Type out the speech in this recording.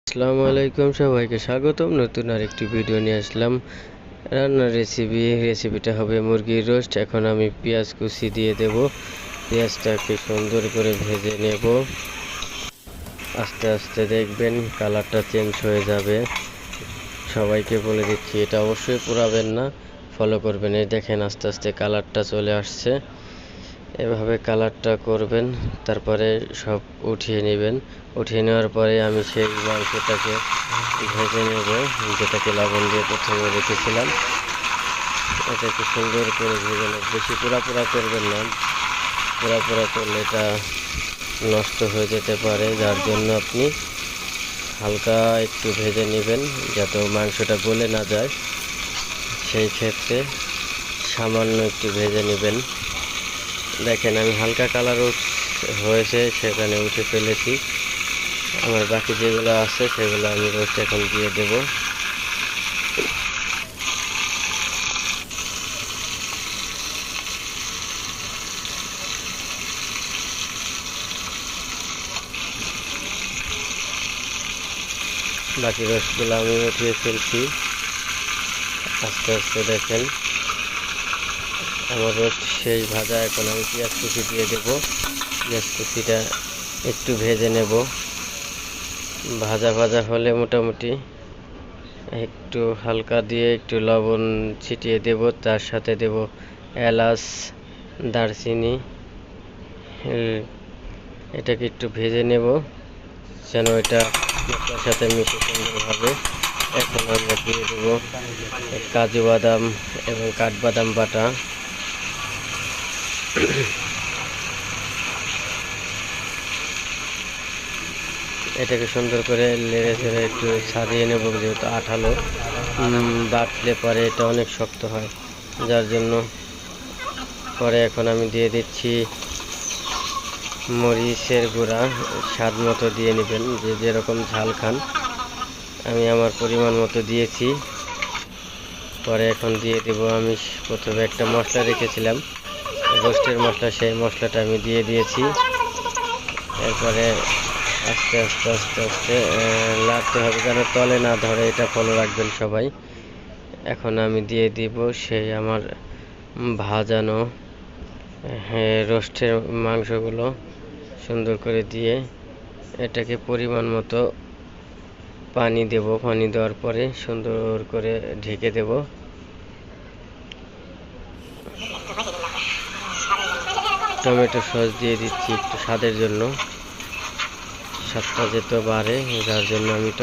আসসালামু আলাইকুম, সবাইকে স্বাগতম। নতুন আরেকটি ভিডিও নিয়ে আসলাম। রান্নার রেসিপিটা হবে মুরগির রোস্ট। এখন আমি পেঁয়াজ কুচি দিয়ে দেব। পেঁয়াজটাকে সুন্দর করে ভেজে নেব। আস্তে আস্তে দেখবেন কালারটা চেঞ্জ হয়ে যাবে। সবাইকে বলে দিচ্ছি, এটা অবশ্যই পোড়াবেন না, ফলো করবেন। এই দেখেন আস্তে আস্তে কালারটা চলে আসছে। এভাবে কালারটা করবেন, তারপরে সব উঠিয়ে নেবেন। উঠিয়ে নেওয়ার পরে আমি সেই মাংসটাকে ভেজে নেব, যেটাকে লবণ দিয়ে প্রথমে রেখেছিলাম। এটাকে সুন্দর করে ভেজে নেব। বেশি পোড়া করবেন না, পোড়া করলে এটা নষ্ট হয়ে যেতে পারে। যার জন্য আপনি হালকা একটু ভেজে নেবেন, যাতে মাংসটা গলে না যায়। সেই ক্ষেত্রে সামান্য একটু ভেজে নেবেন। দেখেন আমি হালকা কালার হয়েছে, সেখানে উঠে ফেলেছি। আমার বাকি যেগুলো আছে সেগুলো আমি রোস্ট এখন দিয়ে দেব। বাকি রোস্টগুলো আমি উঠিয়ে ফেলছি। আস্তে আস্তে দেখেন আমার রোস্ট শেষ ভাজা। এখন আমি পেঁয়াজ কুচি দিয়ে দেব। পেঁয়াজ কুচিটা একটু ভেজে নেব। ভাজা ভাজা হলে মোটামুটি একটু হালকা দিয়ে একটু লবণ ছিটিয়ে দেব। তার সাথে দেব এলাচ, দারচিনি। এটাকে একটু ভেজে নেব যেন এটা মশলার সাথে মিশে সুন্দরভাবে। এখন আমরা দিয়ে দেব কাজু বাদাম এবং কাঠবাদাম বাটা। এটাকে সুন্দর করে নেড়ে চেড়ে একটু সাজিয়ে নেব, যেহেতু আঠালো। বাটলে পরে এটা অনেক শক্ত হয়, যার জন্য। পরে এখন আমি দিয়ে দিচ্ছি মরিচের গুঁড়া। স্বাদ মতো দিয়ে নেবেন, যে যেরকম ঝাল খান। আমি আমার পরিমাণ মতো দিয়েছি। পরে এখন দিয়ে দেব আমি প্রথমে একটা মশলা রেখেছিলাম, রোস্টের মশলা, সেই মশলাটা আমি দিয়ে দিয়েছি। এরপরে আস্তে আস্তে আস্তে আস্তে নাড়তে হবে যেন তলে না ধরে, এটা ফলো রাখবেন সবাই। এখন আমি দিয়ে দিব সেই আমার ভাজানো রোস্টের মাংসগুলো সুন্দর করে দিয়ে এটাকে পরিমাণ মতো পানি দেব। পানি দেওয়ার পরে সুন্দর করে ঢেকে দেব। টমেটো সস দিয়ে দিচ্ছি একটু স্বাদের জন্য, স্বাদটা যেতে বাড়ে, যার জন্য আমি